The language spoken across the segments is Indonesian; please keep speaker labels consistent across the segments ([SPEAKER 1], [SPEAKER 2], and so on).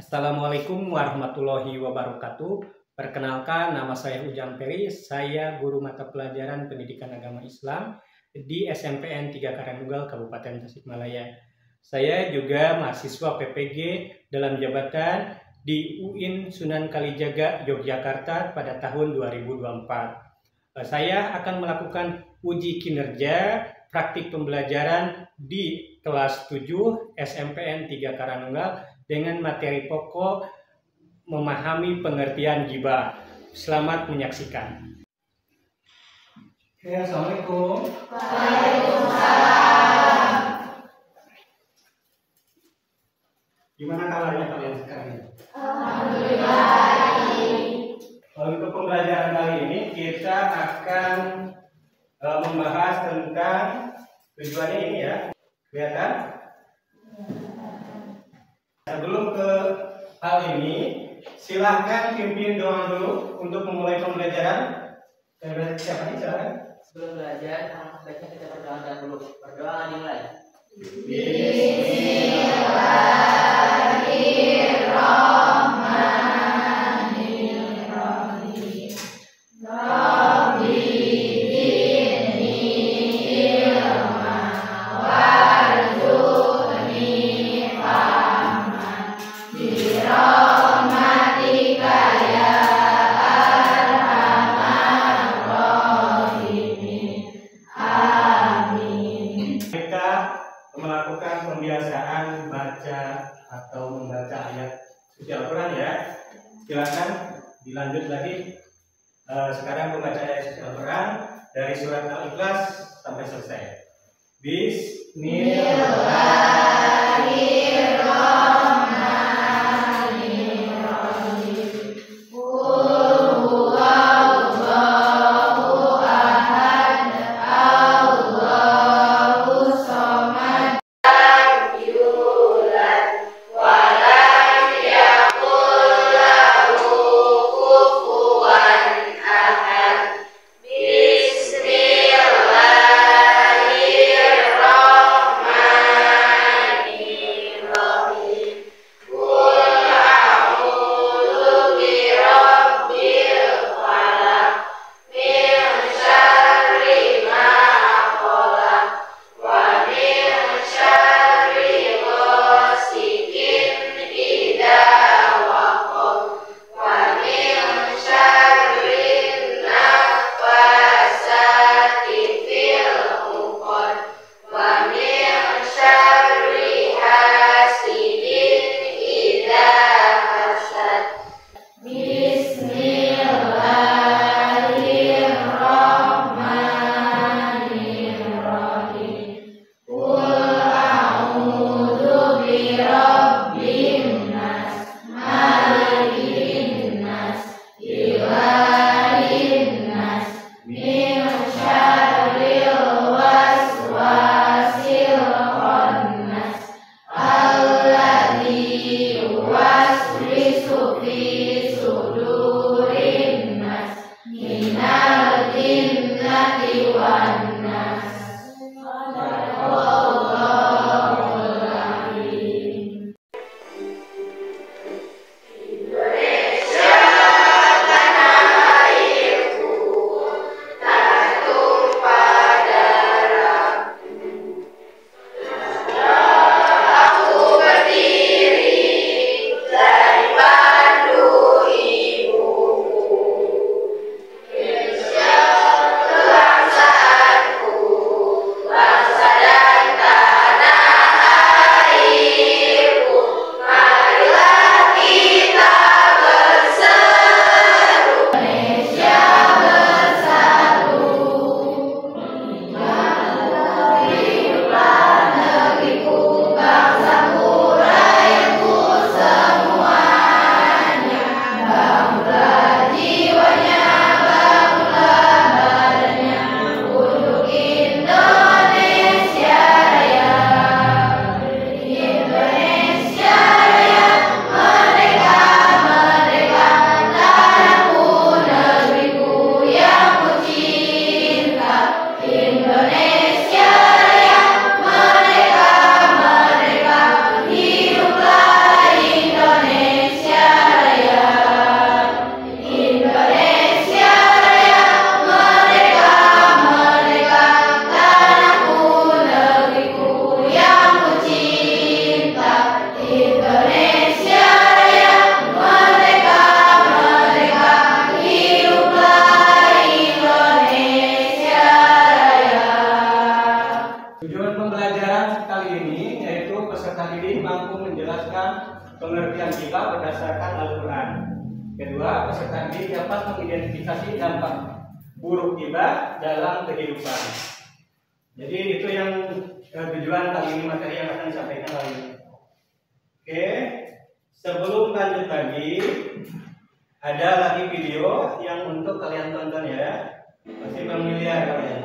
[SPEAKER 1] Assalamualaikum warahmatullahi wabarakatuh. Perkenalkan, nama saya Ujang Peri. Saya guru mata pelajaran Pendidikan Agama Islam di SMPN 3 Karangnunggal, Kabupaten Tasikmalaya. Saya juga mahasiswa PPG dalam jabatan di UIN Sunan Kalijaga, Yogyakarta pada tahun 2024. Saya akan melakukan uji kinerja praktik pembelajaran di kelas 7 SMPN 3 Karangnunggal dengan materi pokok memahami pengertian ghibah. Selamat menyaksikan. Assalamualaikum.
[SPEAKER 2] Waalaikumsalam.
[SPEAKER 1] Gimana kabarnya kalian sekarang?
[SPEAKER 2] Alhamdulillah.
[SPEAKER 1] Untuk pembelajaran kali ini kita akan membahas tentang tujuannya ini ya. Kelihatan? Sebelum ke hal ini, silahkan pimpin doa dulu untuk memulai pembelajaran. Siapa nih silakan?
[SPEAKER 3] Sebelum belajar, alangkah baiknya kita berdoa dahulu. Berdoa dimulai.
[SPEAKER 2] Bismillahirrahmanirrahim. Rabbi zidni ilma warzuqni fahman birahmatika ya arhamar rahimin. Amin.
[SPEAKER 1] Kita melakukan pembiasaan baca atau membaca ayat suci Al-Quran ya. Silakan dilanjut lagi. Sekarang membaca ayat suci Al-Quran dari surat Al-Ikhlas sampai selesai.
[SPEAKER 2] Bismillahirrahmanirrahim. Qul huwallahu ahad, Allahus samad, lam yulad wa lam yakul lahu kufuwan ahad. Bismillahirrahmanirrahim.
[SPEAKER 1] gibah berdasarkan Al-Quran. Kedua, peserta didik dapat mengidentifikasi dampak buruk gibah dalam kehidupan. Jadi itu yang tujuan kali ini, materi yang akan disampaikan kali ini. Oke, sebelum lanjut lagi, ada lagi video yang untuk kalian tonton ya. Pasti familiar kalian.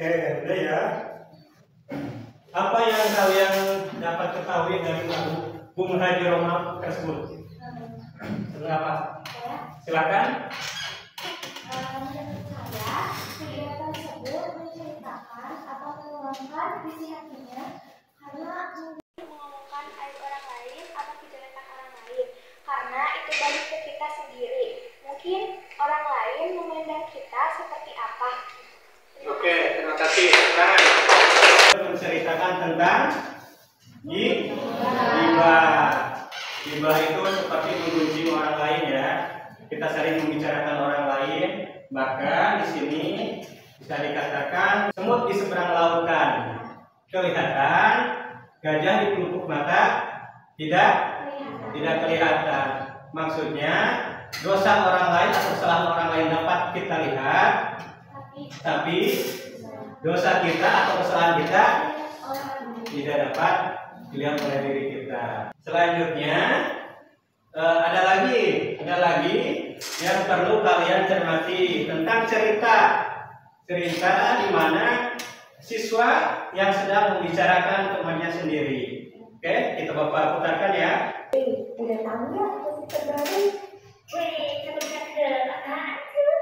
[SPEAKER 1] Oke, udah ya. Apa yang kalian dapat ketahui dari lagu Bung Haji Roma tersebut? Kenapa? Silakan.
[SPEAKER 2] Menurut saya, video tersebut menceritakan atau meluangkan visi hatinya karena mengomongkan aib orang lain atau kejelekan orang lain, karena itu balik ke kita sendiri. Mungkin orang lain memandang kita seperti apa.
[SPEAKER 1] Oke, terima kasih. Nah, menceritakan tentang gibah. Gibah itu seperti menggunjing orang lain ya. Kita sering membicarakan orang lain. Bahkan di sini bisa dikatakan semut di seberang lautan kelihatan, gajah di pelupuk mata tidak kelihatan. Maksudnya dosa orang lain atau kesalahan orang lain dapat kita lihat, tapi dosa kita atau kesalahan kita tidak dapat dilihat oleh diri kita. Selanjutnya ada lagi yang perlu kalian cermati tentang cerita di mana siswa yang sedang membicarakan temannya sendiri. Oke, kita bapak putarkan ya.
[SPEAKER 2] Udah tahu ya musik terbaru? Apaan tuh?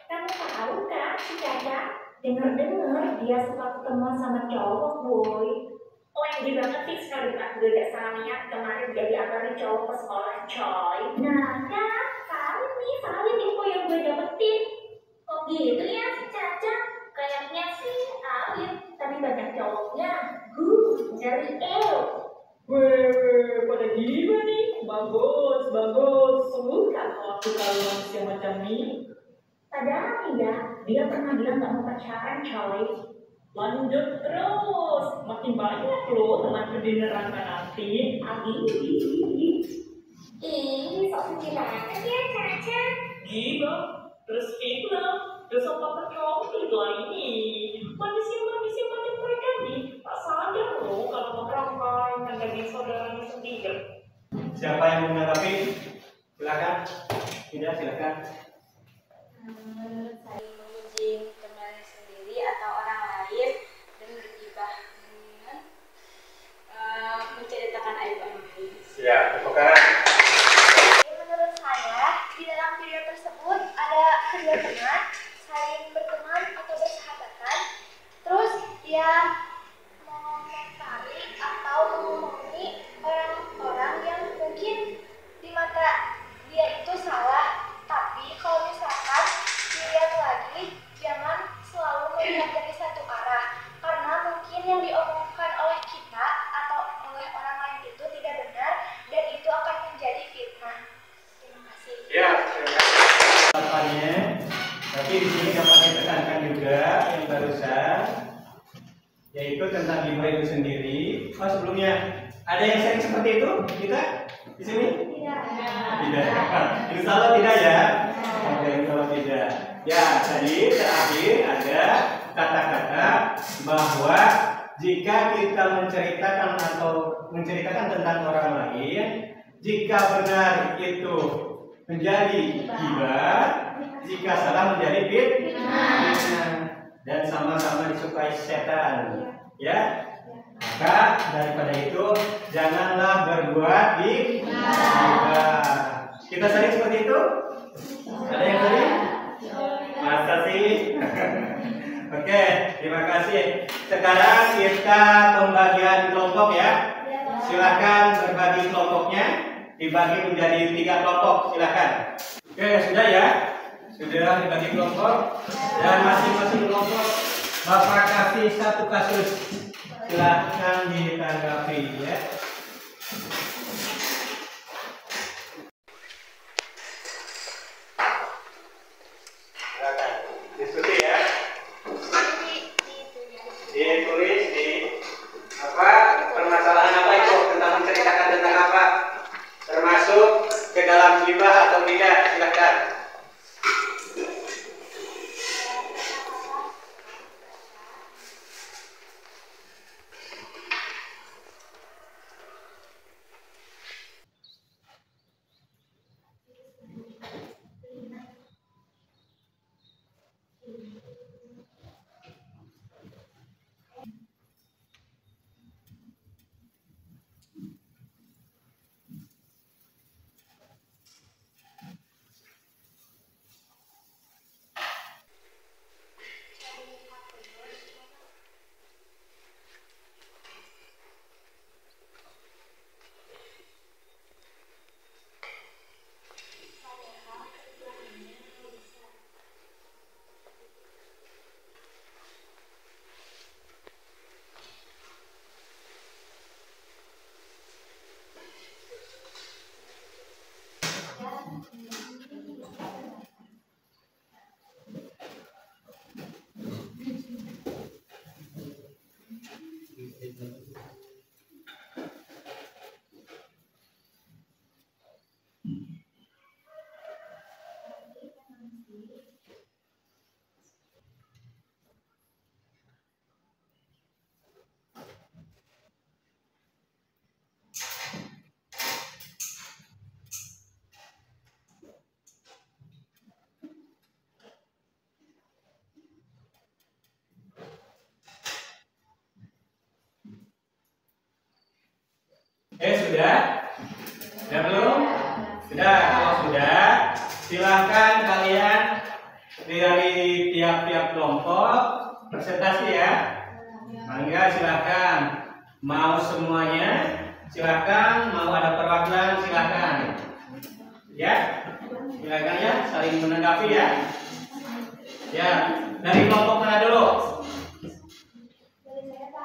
[SPEAKER 2] Kamu tahu kan si Caca? Dengar-dengar dia suka ketemuan sama cowok, boy. OMG banget sih sekali Kak, gue gak salah lihat kemarin dia diantarin cowok ke sekolah, coy. Nah kan, valid info yang gue dapetin. Kok gitu ya si Caca? Kayaknya sih valid, tapi banyak cowoknya. Dari
[SPEAKER 3] Weh, pada gimana nih? Bagus. Suka kalau aku tahu manusia macam ini.
[SPEAKER 2] Padahal nih ya, dia pernah bilang gak mau pacaran, coy.
[SPEAKER 3] Lanjut terus. Makin banyak loh teman di neraka nanti.
[SPEAKER 2] Ih, sok suci banget ya, Caca.
[SPEAKER 3] Gila. Terus fitnah. Dosa papa cowok ini. Manusia macam mereka nih. Tak sadar loh kalau memperlakukan daging saudaranya sendiri.
[SPEAKER 1] Siapa yang menanggapi? Silakan. Tidak, silakan.
[SPEAKER 4] Menurut saya mengunjing teman sendiri atau orang lain dan bergibah dengan menceritakan aib orang lain.
[SPEAKER 1] Siap, apakah?
[SPEAKER 2] Menurut saya, di dalam video tersebut ada kedua teman saling berteman atau bersahabatan. Terus dia mengomentari atau mengomongi orang-orang yang mungkin di mata dia itu salah. Tapi kalau misalkan dilihat lagi, jangan selalu melihat dari satu arah, karena mungkin yang diomongkan oleh kita atau oleh orang lain itu tidak benar dan itu akan menjadi fitnah. Terima kasih.
[SPEAKER 1] Ya, terima kasih. Tahapannya, tapi di sini dapat ditekankan juga yang barusan, yaitu tentang gibah itu sendiri. Oh, sebelumnya ada yang sering seperti itu kita di sini? Tidak. Insya Allah tidak ya. Oke, insya Allah tidak. Ya, tadi terakhir ada kata-kata bahwa jika kita menceritakan tentang orang lain, jika benar itu menjadi gibah, jika salah menjadi fitnah, dan sama-sama disukai setan. Ya. Maka daripada itu janganlah berbuat gibah. Kita sering seperti itu?
[SPEAKER 5] Ada yang tadi? Masa sih? Oke, terima kasih. Sekarang kita pembagian kelompok ya. Silakan berbagi kelompoknya, dibagi menjadi 3 kelompok. Silakan. Oke, sudah ya. Sudah dibagi kelompok dan masing-masing kelompok Bapak kasih 1 kasus. Silakan ditanggapi ya. Silakan diskusi ya. Ditulis di apa permasalahan apa itu, tentang menceritakan tentang apa, termasuk ke dalam ghibah atau tidak. Silakan. Sudah? Sudah belum? Sudah. Kalau sudah, silahkan kalian dari tiap-tiap kelompok presentasi ya. Mangga silahkan. Mau semuanya? Silahkan. Mau ada perwakilan? Silahkan. Ya, silahkan ya. Saling menanggapi ya. Ya, dari kelompok mana dulu?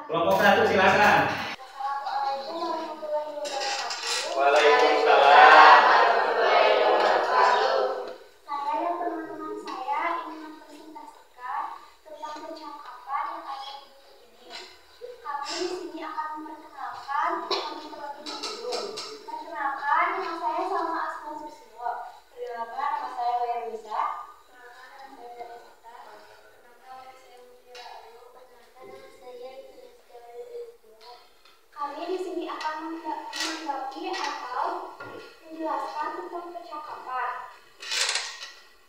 [SPEAKER 5] Kelompok 1 silahkan. Waalaikumsalam warahmatullahi wabarakatuh.
[SPEAKER 4] Saya dan teman-teman saya ingin mempresentasikan tentang percakapan yang ada di buku ini. Kami di sini akan memperkenalkan kami dulu. Perkenalkan, nama saya Salma Asma Susilo. Perkenalkan, nama saya Wayarwisa. Perkenalkan, nama saya Vanessa. Perkenalkan, nama saya Mutiara Ayu. Perkenalkan, nama saya Rizka. Kami di sini akan menanggapi atau menjelaskan tentang percakapan.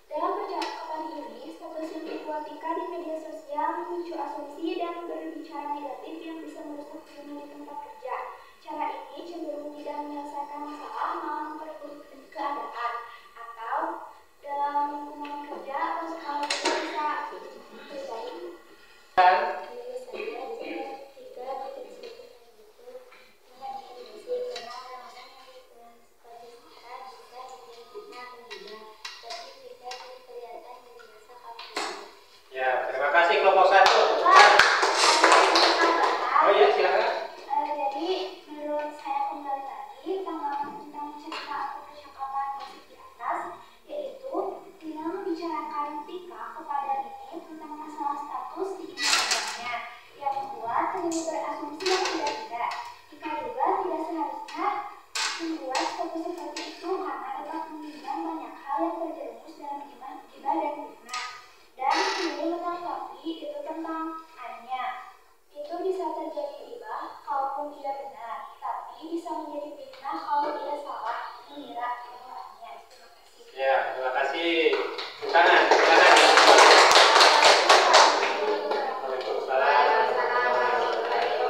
[SPEAKER 4] Dalam percakapan ini, status yang dibuatikan di media sosial memicu asumsi dan berbicara negatif yang bisa merusak hubungan di tempat kerja. Cara ini cenderung tidak menyelesaikan masalah, malah memperburuk keadaan. Atau dalam lingkungan kerja atau sekolah juga bisa terjadi.
[SPEAKER 5] Ya, terima kasih kelompok 1. Oh iya, silakan.
[SPEAKER 4] Jadi menurut saya kembali lagi tentang cerita atau percakapan di atas, yaitu dengan membicarakan Tika kepada ini tentang masalah status di Instagramnya yang membuat terjadi berasumsi yang tidak. Tika juga tidak seharusnya membuat status seperti itu karena dapat mengundang banyak hal yang terjerumus dalam gibah dan fitnah. Dan kemudian menanggapi itu tentang Anya. Itu bisa terjadi gibah kalaupun tidak benar, tapi bisa menjadi fitnah kalau dia salah mengira Anya. Terima kasih.
[SPEAKER 5] Ya, terima kasih. Sana, silakan. Waalaikumsalam warahmatullahi wabarakatuh.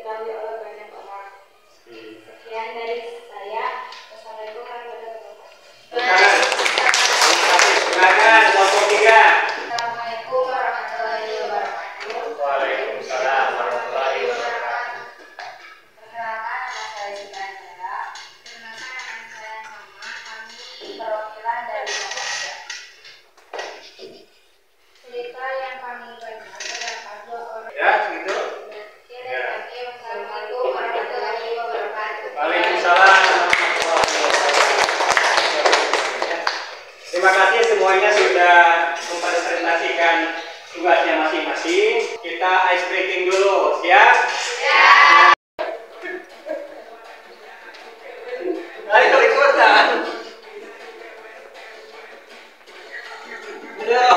[SPEAKER 4] diketahui oleh banyak orang. Sekian dari saya. Wassalamualaikum warahmatullahi wabarakatuh.
[SPEAKER 5] Silakan kelompok 3.
[SPEAKER 4] Assalamualaikum warahmatullahi wabarakatuh.
[SPEAKER 5] Waalaikumsalam warahmatullahi wabarakatuh.
[SPEAKER 4] Perkenalkan, nama saya Sita Andrea. Perkenalkan, nama saya Mama. Kami perwakilan dari kelompok 3. Cerita yang kami baca terdapat 2 orang.
[SPEAKER 5] Ya, segitu.
[SPEAKER 4] Assalamualaikum warahmatullahi wabarakatuh.
[SPEAKER 5] Waalaikumsalam warahmatullahi wabarakatuh. Terima kasih semuanya sudah mempresentasikan tugasnya masing-masing. Kita ice breaking dulu, siap? Siap. Ayo ikutan. Ayo.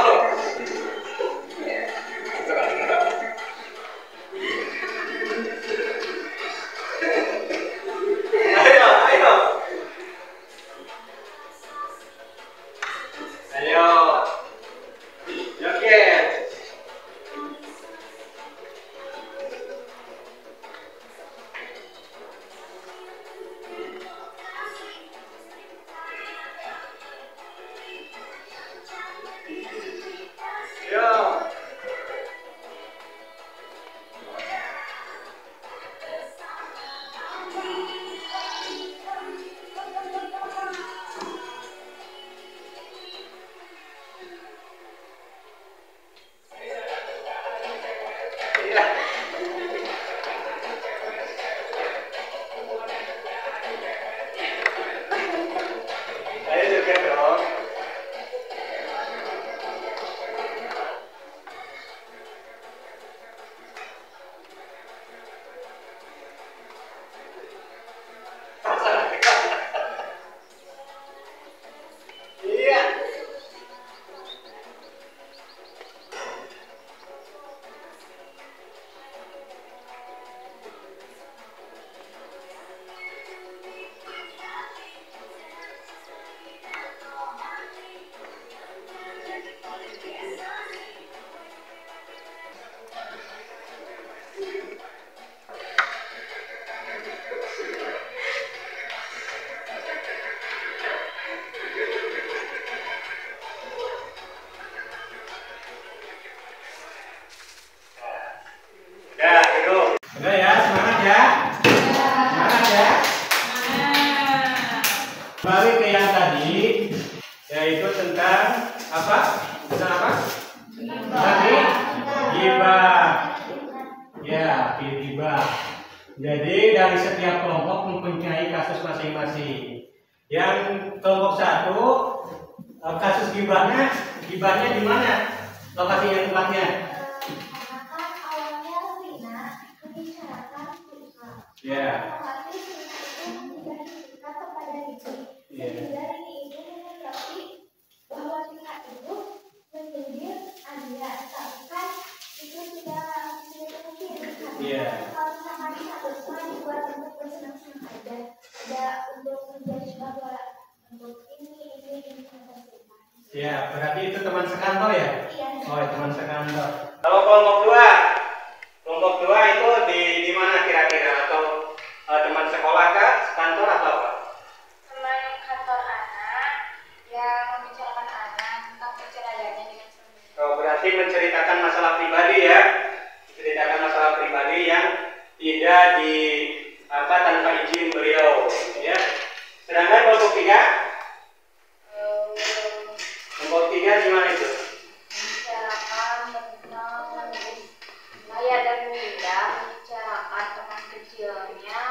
[SPEAKER 5] Udah ya, semangat ya. Semangat ya. Balik ke yang tadi, yaitu tentang apa? Tentang apa? Tadi ghibah. Ya, ghibah. Jadi dari setiap kelompok mempunyai kasus masing-masing. Yang kelompok 1, kasus ghibahnya di mana? Lokasinya, tempatnya? Ya. Ya, berarti itu teman sekantor ya? Oh, teman sekantor. Kalau kelompok 2 itu di mana kira-kira? Atau teman sekolah kah, kantor atau apa?
[SPEAKER 4] Teman kantor anak yang membicarakan anak tentang perceraiannya dengan suami.
[SPEAKER 5] Oh, berarti menceritakan masalah pribadi ya? Menceritakan masalah pribadi yang tidak tanpa izin beliau, ya. Sedangkan kelompok 3? Kelompok 3 di mana itu?
[SPEAKER 4] Membicarakan tentang Maya dan Winda membicarakan teman kecilnya.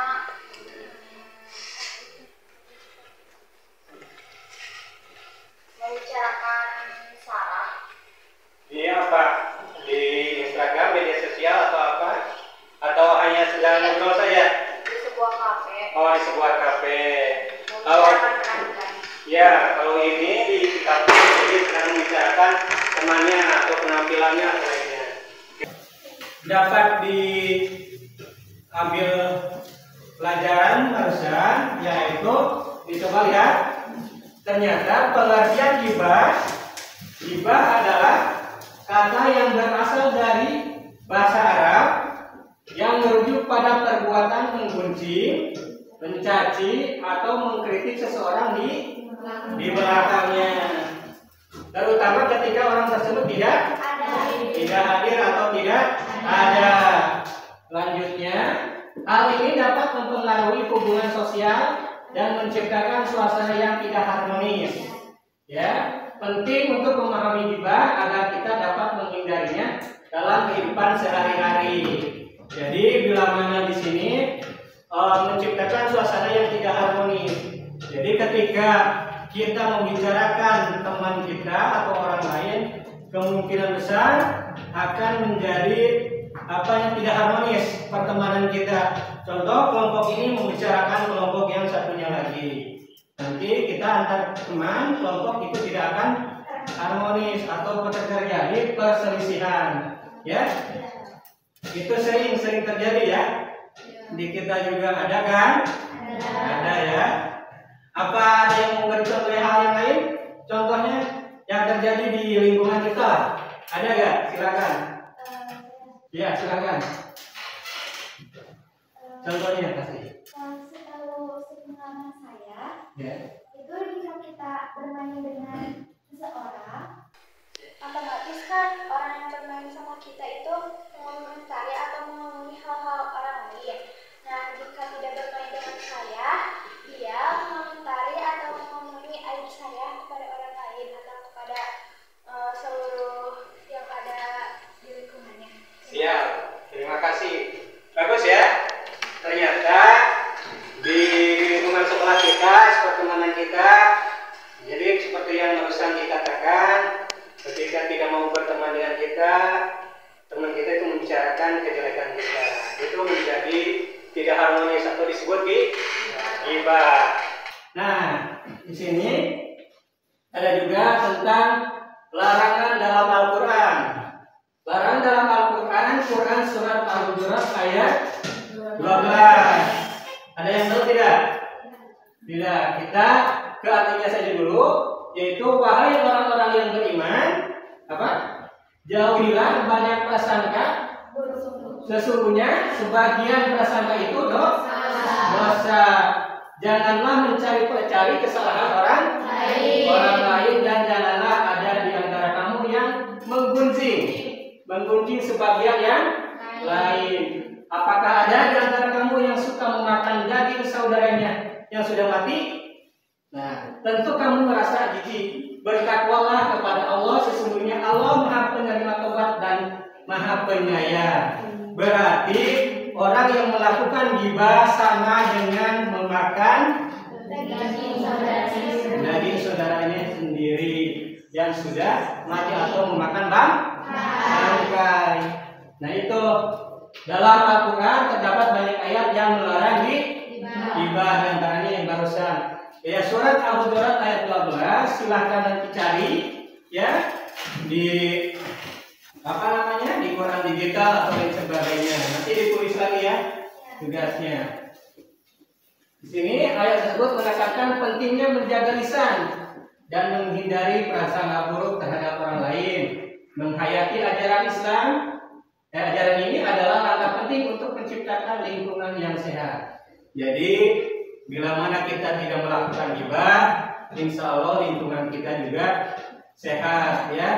[SPEAKER 4] Membicarakan Sarah.
[SPEAKER 5] Di apa? Di Instagram, media sosial atau apa? Atau hanya sedang ngobrol saja?
[SPEAKER 4] Di sebuah kafe.
[SPEAKER 5] Oh, di sebuah kafe.
[SPEAKER 4] Membicarakan penampilan.
[SPEAKER 5] Ya, kalau ini di kafe jadi sedang membicarakan temannya atau penampilannya atau lainnya. Dapat diambil pelajaran barusan, yaitu dicoba lihat. Ternyata pengertian ghibah adalah kata yang berasal dari bahasa Arab yang merujuk pada perbuatan menggunjing, mencaci atau mengkritik seseorang di belakangnya, terutama ketika orang tersebut tidak hadir atau tidak ada. Lanjutnya, hal ini dapat mempengaruhi hubungan sosial dan menciptakan suasana yang tidak harmonis. Ya, penting untuk memahami ghibah agar kita dapat menghindarinya dalam kehidupan sehari-hari. Jadi bila mana di sini menciptakan suasana yang tidak harmonis. Jadi ketika kita membicarakan teman kita atau orang lain, kemungkinan besar akan menjadi yang tidak harmonis pertemanan kita. Contoh, kelompok ini membicarakan kelompok yang satunya lagi. Nanti kita antar teman, kelompok itu tidak akan harmonis atau terjadi perselisihan. Ya, itu sering terjadi ya. Di kita juga ada kan? Ada ya. Apa ada yang memberi contoh hal yang lain? Contohnya yang terjadi di lingkungan kita, ada nggak? Silakan. Ya, silakan. Contohnya kasih.
[SPEAKER 4] Setahu pengalaman saya,
[SPEAKER 5] Ya.
[SPEAKER 4] itu jika kita bermain dengan seseorang, otomatis kan orang yang bermain sama kita itu mengomentari atau mengomongin hal-hal orang lain. Nah, jika tidak bermain dengan saya, dia mengomentari atau mengomongin aib saya kepada orang lain atau kepada seluruh yang ada di lingkungannya.
[SPEAKER 5] Siap, terima kasih. Bagus ya. Ternyata di lingkungan sekolah kita, pertemanan kita, jadi seperti yang barusan dikatakan, ketika tidak mau berteman dengan kita, teman kita itu membicarakan kejelekan kita, itu menjadi tidak harmonis atau disebut ghibah. Nah, di sini ada juga tentang larangan dalam Al-Quran. Larangan dalam Al-Quran, Quran surat Al-Hujurat ayat 12. Ada yang tahu tidak? Tidak. Kita ke artinya saja dulu, yaitu wahai orang-orang yang beriman, jauhilah banyak prasangka, sesungguhnya sebagian prasangka itu dosa. Janganlah mencari kesalahan orang lain, dan janganlah ada di antara kamu yang menggunjing sebagian yang lain. Apakah ada di antara kamu yang suka memakan daging saudaranya yang sudah mati? Nah, tentu kamu merasa jijik. Bertakwalah kepada Allah, sesungguhnya Allah Maha Penerima Tobat dan Maha Penyayang. Berarti orang yang melakukan ghibah sama dengan memakan daging saudaranya sendiri yang sudah mati atau memakan bangkai. Nah, itu dalam Al-Quran terdapat banyak ayat yang melarang ghibah, antaranya yang barusan. Ya, surat Al-Hujurat ayat 12, silahkan nanti cari ya di di Quran digital atau lain sebagainya. Nanti ditulis lagi ya tugasnya. Di sini ayat tersebut menekankan pentingnya menjaga lisan dan menghindari prasangka buruk terhadap orang lain. Menghayati ajaran Islam, ajaran ini adalah langkah penting untuk menciptakan lingkungan yang sehat. Jadi bila mana kita tidak melakukan ghibah, insya Allah lingkungan kita juga sehat ya,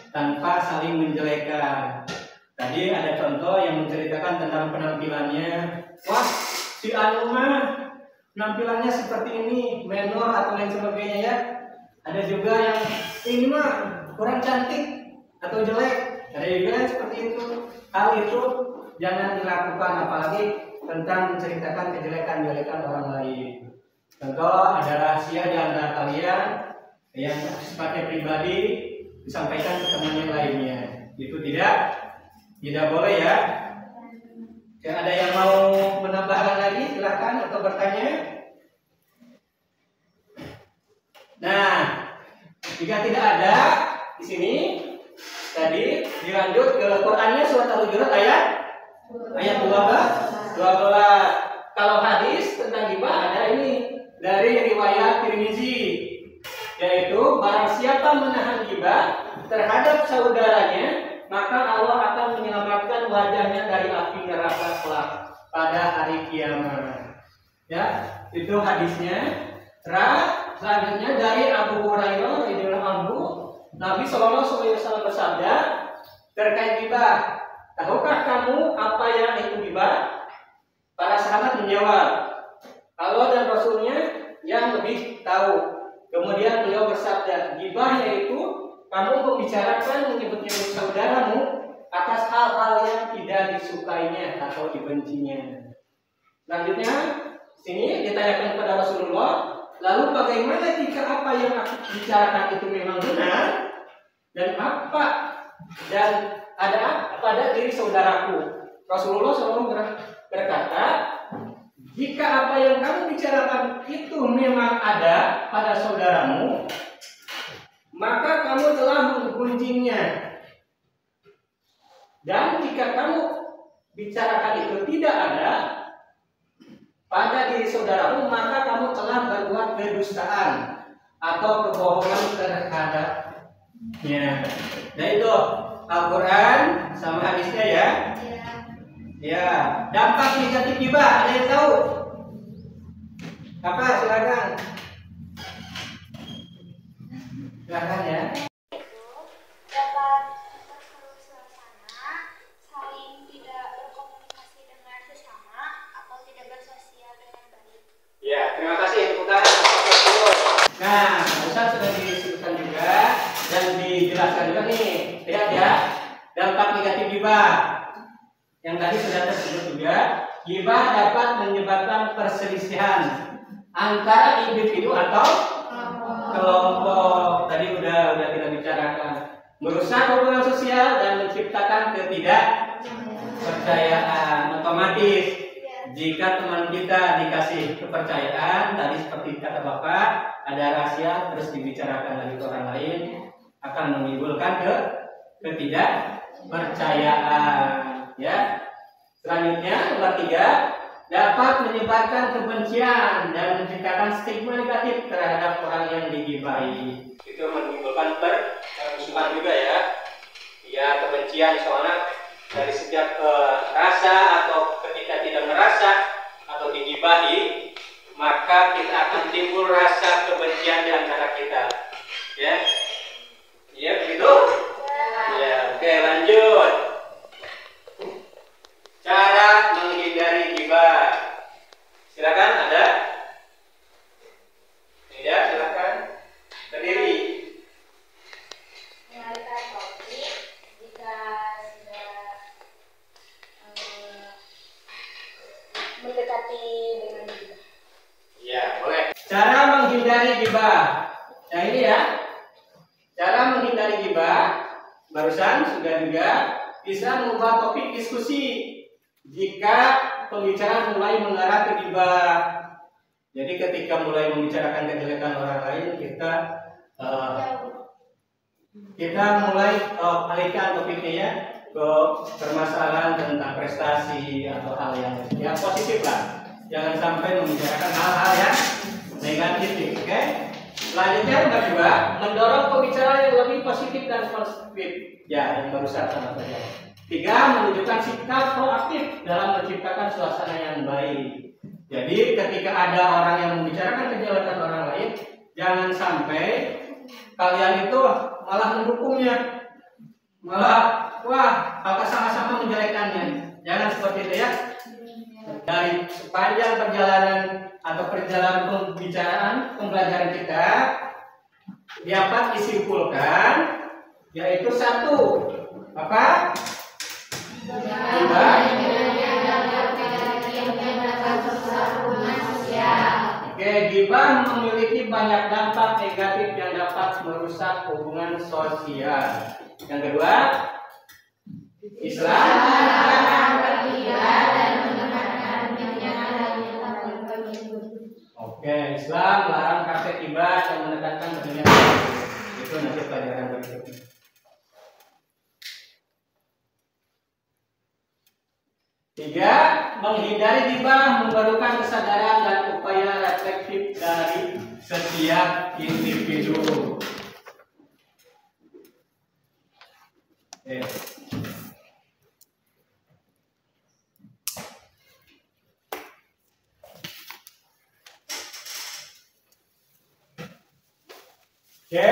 [SPEAKER 5] tanpa saling menjelekan. Tadi ada contoh yang menceritakan tentang penampilannya. Wah, si Anu mah penampilannya seperti ini, menor atau lain sebagainya ya. Ada juga yang ini mah kurang cantik atau jelek. Ada juga yang seperti itu. Hal itu jangan dilakukan, apalagi tentang menceritakan kejelekan-jelekan orang lain. Contoh, ada rahasia di antara kalian yang sifatnya pribadi disampaikan ke teman yang lainnya. Itu tidak boleh ya. Ada yang mau menambahkan lagi, silakan atau bertanya. Nah, jika tidak ada di sini, tadi dilanjut ke Qurannya surat Al-Hujurat ayat 12. Kalau hadis tentang ghibah ada ini dari riwayat Tirmizi, yaitu barang siapa menahan ghibah terhadap saudaranya, maka Allah akan menyelamatkan wajahnya dari api neraka hari kiamat. Ya, itu hadisnya. Selanjutnya dari Abu Hurairah radhiyallahu anhu, Nabi Shallallahu alaihi wasallam bersabda terkait ghibah, tahukah kamu apa yang itu ghibah? Para sahabat menjawab, Allah dan Rasulnya yang lebih tahu. Kemudian beliau bersabda, ghibah yaitu kamu membicarakan menyebut-nyebut saudaramu atas hal-hal yang tidak disukainya atau dibencinya. Selanjutnya, sini ditanyakan kepada Rasulullah, lalu bagaimana jika apa yang aku bicarakan itu memang benar dan ada pada diri saudaraku? Rasulullah SAW berkata, jika apa yang kamu bicarakan itu memang ada pada saudaramu, maka kamu telah menggunjingnya. Dan jika kamu bicarakan itu tidak ada pada diri saudaramu, maka kamu telah berbuat kedustaan atau kebohongan terhadapnya. Nah itu Al-Quran sama hadisnya ya. Ya, dampak negatif ghibah ada yang tahu? Apa? Silakan. Silakan ya.
[SPEAKER 4] Dapat memperkeruh suasana, saling tidak berkomunikasi dengan sesama, atau tidak bersosial dengan baik.
[SPEAKER 5] Ya, terima kasih. Tepuk tangan. Nah, Ustaz sudah disebutkan juga dan dijelaskan juga nih. Lihat ya, dampak negatif ghibah. Yang tadi sudah tersebut juga, ghibah dapat menyebabkan perselisihan antara individu atau kelompok. Tadi udah kita bicarakan, merusak hubungan sosial dan menciptakan ketidakpercayaan. Otomatis jika teman kita dikasih kepercayaan, tadi seperti kata Bapak, ada rahasia terus dibicarakan lagi ke orang lain, akan menimbulkan ketidakpercayaan. Ya. Selanjutnya nomor 3, dapat menyebabkan kebencian dan menciptakan stigma negatif terhadap orang yang digibahi. Itu menimbulkan permusuhan juga ya. Ya, kebencian soalnya dari setiap rasa atau ketika tidak merasa atau digibahi, maka kita akan timbul rasa kebencian di antara kita. Ya. Iya begitu? Ya, oke lanjut. Cara menghindari ghibah. Silakan ada? Tidak, silakan. Berdiri.
[SPEAKER 4] Mengalihkan topik jika sudah mendekati dengan ghibah.
[SPEAKER 5] Ya, boleh. Cara menghindari ghibah. Yang ini ya. Cara menghindari ghibah barusan sudah juga bisa mengubah topik diskusi. Jika pembicaraan mulai mengarah ke ghibah, jadi ketika mulai membicarakan kejelekan orang lain, kita mulai alihkan topiknya ya ke permasalahan tentang prestasi atau hal yang positif lah. Jangan sampai membicarakan hal-hal yang negatif, oke? Selanjutnya kedua, mendorong pembicaraan yang lebih positif dan konstruktif. Ya, yang barusan sama saja. 3, menunjukkan sikap proaktif dalam menciptakan suasana yang baik. Jadi ketika ada orang yang membicarakan kejelekan orang lain, jangan sampai kalian itu malah mendukungnya, malah sama-sama menjelekannya. Jangan seperti itu ya. Dari sepanjang perjalanan atau perjalanan pembelajaran kita dapat disimpulkan, yaitu 1, apa? Ghibah memiliki banyak dampak negatif yang dapat merusak hubungan sosial. Yang kedua, Islam Islam larang praktek ghibah dan menekankan kebenaran. Itu nanti pelajaran berikutnya. 3, menghindari ghibah memerlukan kesadaran dan upaya reflektif dari setiap individu. Oke,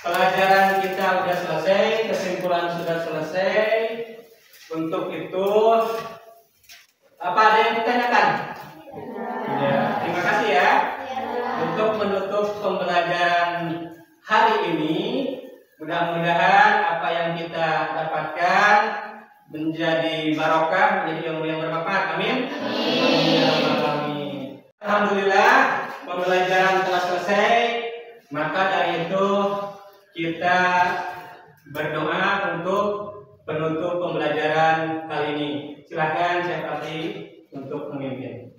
[SPEAKER 5] pelajaran kita sudah selesai, kesimpulan sudah selesai. Untuk itu, apa ada yang ditanyakan? Ya, terima kasih ya. Untuk menutup pembelajaran hari ini, mudah-mudahan apa yang kita dapatkan menjadi barokah, menjadi ilmu yang bermanfaat. Amin. Amin. Alhamdulillah, pembelajaran telah selesai. Maka dari itu kita berdoa untuk penutup pembelajaran kali ini. Silakan Syekh Fatih untuk memimpin.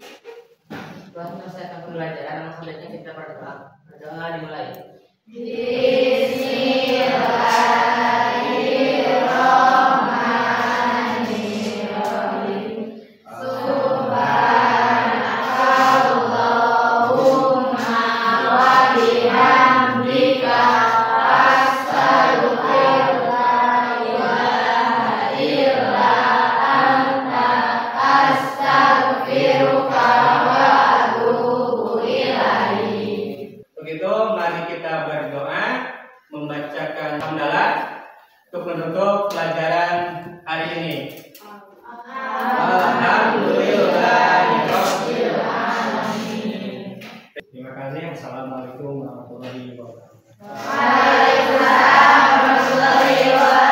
[SPEAKER 6] Setelah menyelesaikan pembelajaran, selanjutnya kita berdoa. Berdoa dimulai.
[SPEAKER 5] Begitu, mari kita berdoa, membacakan hamdalah untuk menutup pelajaran hari ini. Alhamdulillahirabbil alamin. Terima kasih. Assalamualaikum warahmatullahi wabarakatuh.
[SPEAKER 6] Waalaikumsalam warahmatullahi wabarakatuh.